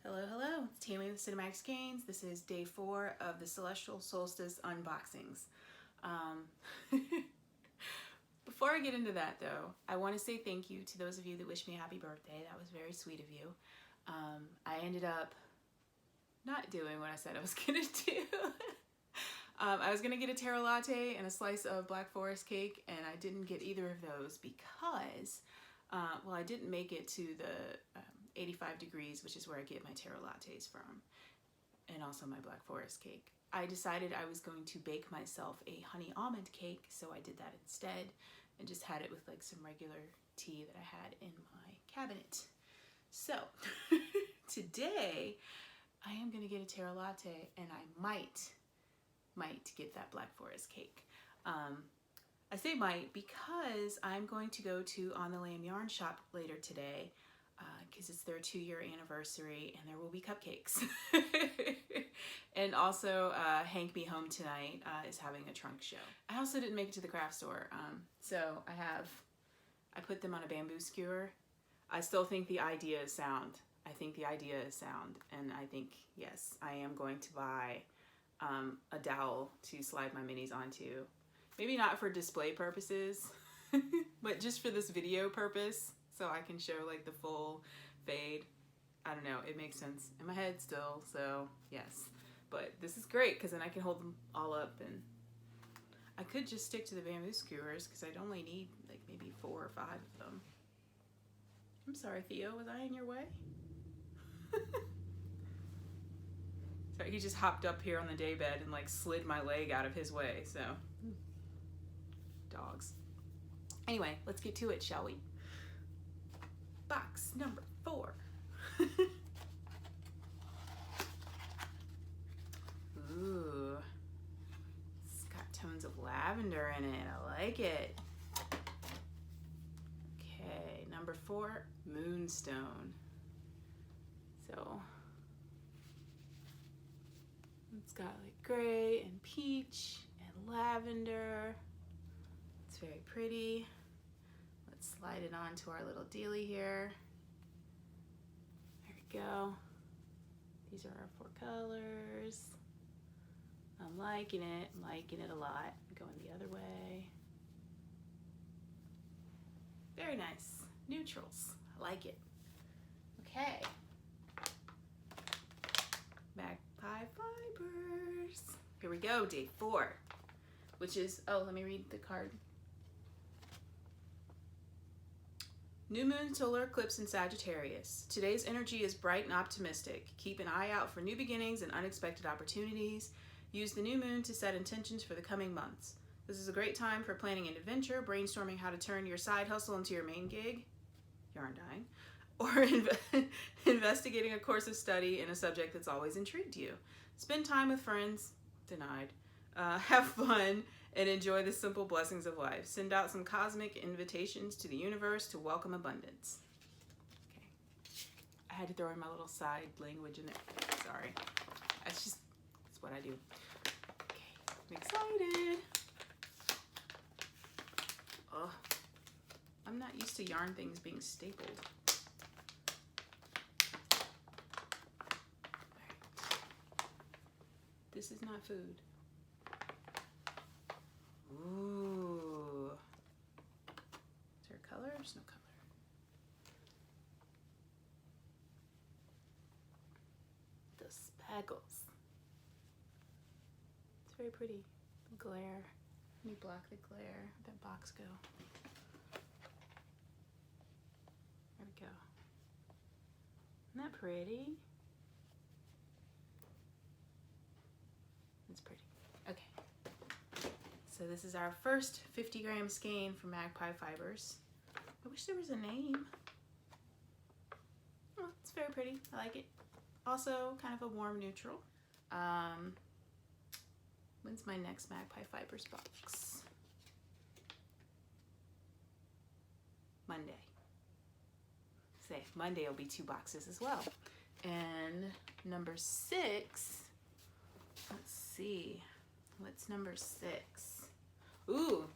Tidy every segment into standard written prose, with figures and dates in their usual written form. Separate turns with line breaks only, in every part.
Hello, hello. It's Tammy with Cinematic Skeins. This is day 4 of the Celestial Solstice unboxings. Before I get into that though, I want to say thank you to those of you that wished me a happy birthday. That was very sweet of you. I ended up not doing what I said I was going to do. I was going to get a terra latte and a slice of Black Forest cake, and I didn't get either of those because, well, I didn't make it to the 85 degrees, which is where I get my terra lattes from, and also my Black Forest cake. I decided I was going to bake myself a honey almond cake, so I did that instead and just had it with like some regular tea that I had in my cabinet. So today I am going to get a terra latte, and I might get that Black Forest cake. I say might because I'm going to go to On the Lamb Yarn Shop later today because it's their 2-year anniversary and there will be cupcakes. And also Hank Be Home Tonight is having a trunk show. I also didn't make it to the craft store, so I put them on a bamboo skewer. I still think the idea is sound. I think the idea is sound, and I think, yes, I am going to buy a dowel to slide my minis onto. Maybe not for display purposes, but just for this video purpose, so I can show like the full fade. I don't know, it makes sense in my head still, so yes. But this is great because then I can hold them all up, and I could just stick to the bamboo skewers because I'd only need like maybe 4 or 5 of them. I'm sorry, Theo, was I in your way? Sorry, he just hopped up here on the daybed and like slid my leg out of his way, so. Dogs. Anyway, let's get to it, shall we? Box number 4. Ooh, it's got tones of lavender in it. I like it. Okay, number 4, Moonstone. So it's got like gray and peach and lavender. It's very pretty. Let's slide it onto our little dealie here. There we go. These are our 4 colors. I'm liking it. I'm liking it a lot. Going the other way. Very nice. Neutrals. I like it. Okay. Magpie fibers. Here we go, day 4, which is, oh, let me read the card. New moon, solar eclipse in Sagittarius. Today's energy is bright and optimistic. Keep an eye out for new beginnings and unexpected opportunities. Use the new moon to set intentions for the coming months. This is a great time for planning an adventure, brainstorming how to turn your side hustle into your main gig, yarn dyeing, or investigating a course of study in a subject that's always intrigued you. Spend time with friends, denied. Have fun and enjoy the simple blessings of life. Send out some cosmic invitations to the universe to welcome abundance. Okay. I had to throw in my little side language in there. Sorry. That's what I do. Okay. I'm excited. Oh, I'm not used to yarn things being stapled. This is not food. Ooh. Is there a color? There's no color. The spaggles. It's very pretty. The glare. Let me block the glare. Where'd that box go? There we go. Isn't that pretty? It's pretty. Okay. So this is our first 50-gram skein from Magpie Fibers. I wish there was a name. Oh, it's very pretty. I like it. Also kind of a warm neutral. When's my next Magpie Fibers box? Monday. Say, Monday will be 2 boxes as well. And number 6, let's see. What's number 6? Ooh,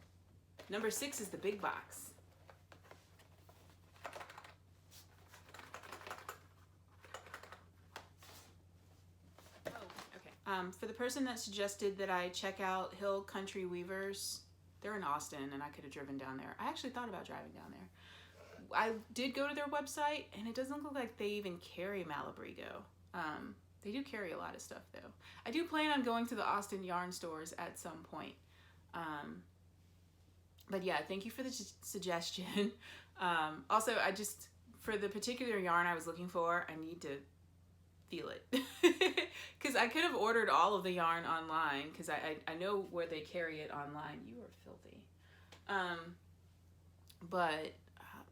number 6 is the big box. For the person that suggested that I check out Hill Country Weavers, they're in Austin, and I could have driven down there. I actually thought about driving down there. I did go to their website, and it doesn't look like they even carry Malabrigo. They do carry a lot of stuff, though. I do plan on going to the Austin yarn stores at some point. But yeah, thank you for the suggestion. Also, for the particular yarn I was looking for, I need to feel it. Because I could have ordered all of the yarn online, because I know where they carry it online. You are filthy. But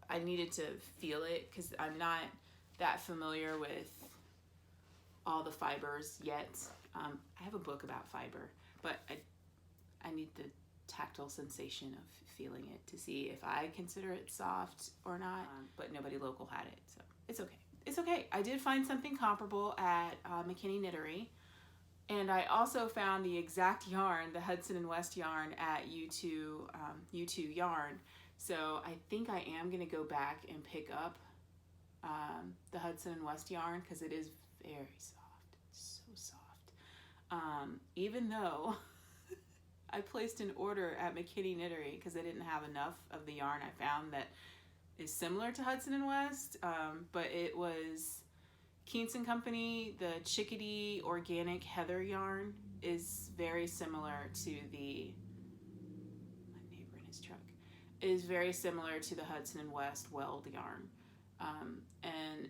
I needed to feel it, because I'm not that familiar with all the fibers yet. I have a book about fiber, but I need the tactile sensation of feeling it to see if I consider it soft or not. But nobody local had it, so it's okay. It's okay. I did find something comparable at McKinney Knittery, and I also found the exact yarn, the Hudson and West yarn, at U2 Yarn. So I think I am going to go back and pick up the Hudson and West yarn, because it is very soft. It's so soft. Even though I placed an order at McKinney Knittery because I didn't have enough of the yarn I found that is similar to Hudson and West, but it was Skeins and Company. The Chickadee Organic Heather yarn is very similar to my neighbor in his truck, is very similar to the Hudson and West weld yarn. And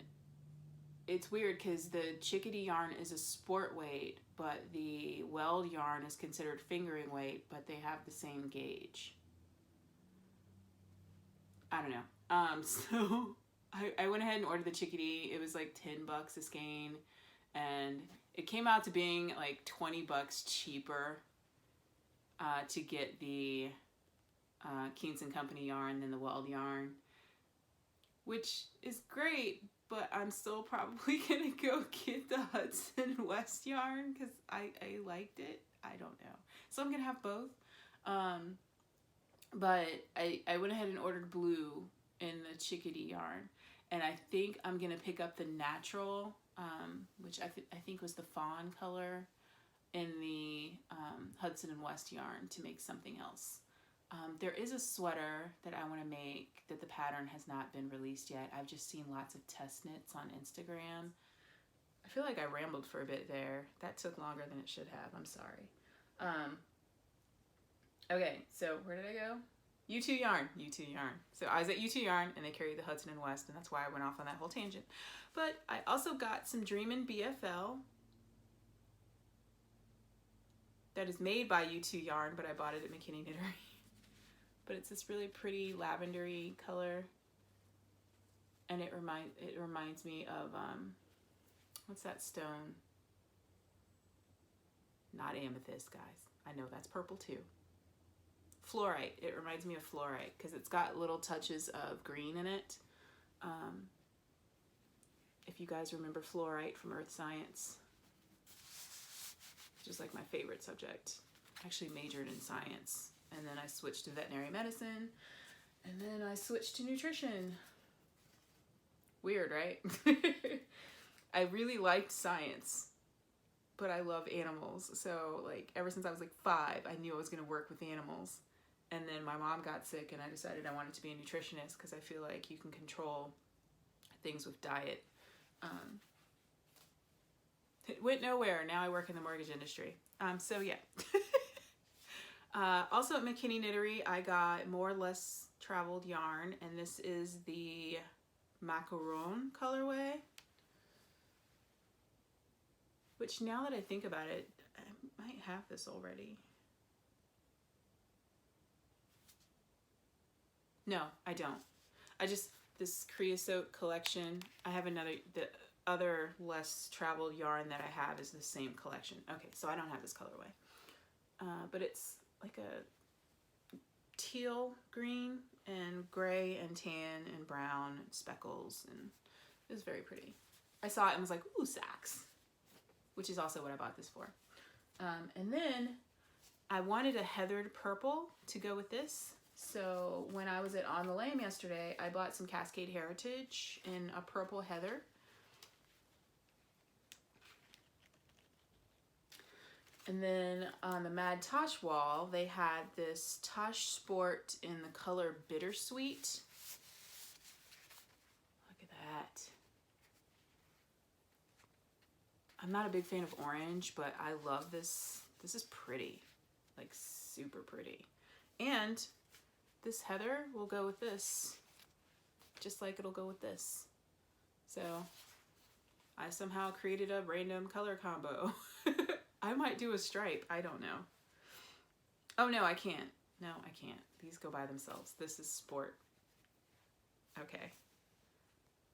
it's weird because the Chickadee yarn is a sport weight, but the weld yarn is considered fingering weight, but they have the same gauge. I don't know. So I went ahead and ordered the Chickadee. It was like $10 a skein, and it came out to being like $20 cheaper to get the Skeins and Company yarn than the weld yarn, which is great, but I'm still probably gonna go get the Hudson and West yarn because I liked it. I don't know. So I'm gonna have both. But I went ahead and ordered blue in the Chickadee yarn, and I think I'm gonna pick up the natural, which I think was the fawn color, in the Hudson and West yarn to make something else. There is a sweater that I want to make that the pattern has not been released yet. I've just seen lots of test knits on Instagram. I feel like I rambled for a bit there. That took longer than it should have. I'm sorry. Okay, so where did I go? U2 Yarn. So I was at U2 Yarn, and they carry the Hudson and West, and that's why I went off on that whole tangent. But I also got some Dreamin' BFL that is made by U2 Yarn, but I bought it at McKinney Knittery. But it's this really pretty lavendery color, and it reminds me of what's that stone? Not amethyst, guys. I know that's purple too. Fluorite. It reminds me of fluorite because it's got little touches of green in it. If you guys remember fluorite from Earth Science, which is like my favorite subject. I actually majored in science, and then I switched to veterinary medicine, and then I switched to nutrition. Weird, right? I really liked science, but I love animals. So like ever since I was like 5, I knew I was going to work with animals. And then my mom got sick, and I decided I wanted to be a nutritionist because I feel like you can control things with diet. It went nowhere. Now I work in the mortgage industry. So yeah. Also at McKinney Knittery, I got more or less traveled yarn, and this is the macaron colorway, which now that I think about it, I might have this already. No, I don't. This creosote collection, I have the other less traveled yarn that I have is the same collection. Okay, so I don't have this colorway. But it's like a teal green and gray and tan and brown and speckles, and it was very pretty. I saw it and was like, ooh, sacks, which is also what I bought this for. And then I wanted a heathered purple to go with this. So when I was at On the Lamb yesterday, I bought some Cascade Heritage in a purple heather. And then on the Mad Tosh wall, they had this Tosh Sport in the color Bittersweet. Look at that. I'm not a big fan of orange, but I love this. This is pretty, like super pretty. And this heather will go with this, just like it'll go with this. So I somehow created a random color combo. I might do a stripe. I don't know. Oh, no, I can't. No, I can't. These go by themselves. This is sport. Okay.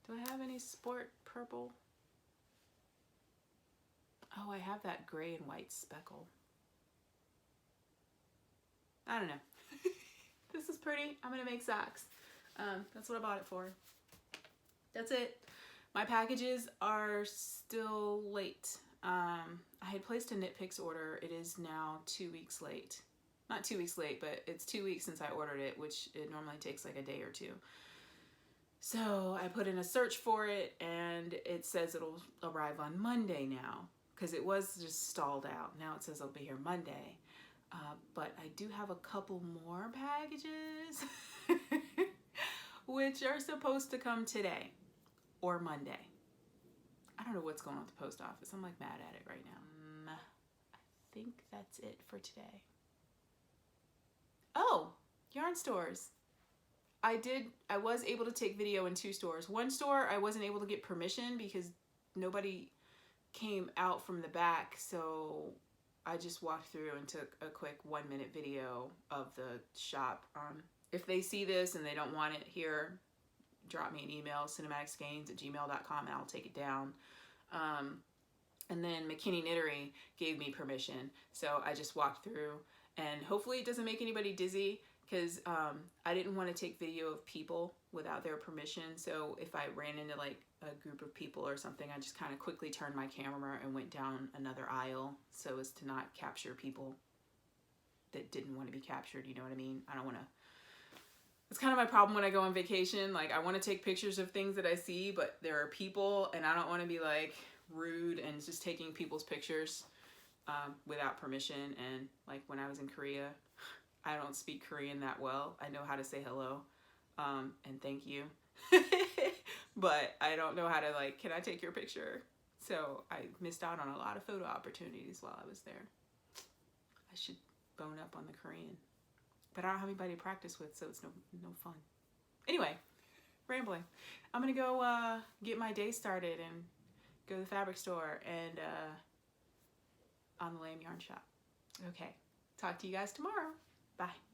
Do I have any sport purple? Oh, I have that gray and white speckle. I don't know. This is pretty. I'm going to make socks. That's what I bought it for. That's it. My packages are still late. I had placed a Knit Picks order. It is now 2 weeks late. Not 2 weeks late, but it's 2 weeks since I ordered it, which it normally takes like a day or two. So I put in a search for it, and it says it'll arrive on Monday now, because it was just stalled out. Now it says it'll be here Monday. But I do have a couple more packages, which are supposed to come today or Monday. I don't know what's going on with the post office. I'm like mad at it right now. I think that's it for today. Oh, yarn stores. I was able to take video in 2 stores. One store I wasn't able to get permission because nobody came out from the back, so I just walked through and took a quick 1-minute video of the shop. If they see this and they don't want it here, drop me an email, cinematicskeins@gmail.com, and I'll take it down. And then McKinney Knittery gave me permission, so I just walked through, and hopefully it doesn't make anybody dizzy, because I didn't want to take video of people without their permission. So if I ran into like a group of people or something, I just kind of quickly turned my camera and went down another aisle so as to not capture people that didn't want to be captured. You know what I mean? I don't want to. It's kind of my problem when I go on vacation. Like, I want to take pictures of things that I see, but there are people, and I don't want to be like rude and just taking people's pictures without permission. And like when I was in Korea, I don't speak Korean that well. I know how to say hello and thank you, but I don't know how to like, can I take your picture? So I missed out on a lot of photo opportunities while I was there. I should bone up on the Korean, but I don't have anybody to practice with, so it's no fun. Anyway, rambling. I'm gonna go get my day started and go to the fabric store and on the Lamb Yarn Shop. Okay, talk to you guys tomorrow. Bye.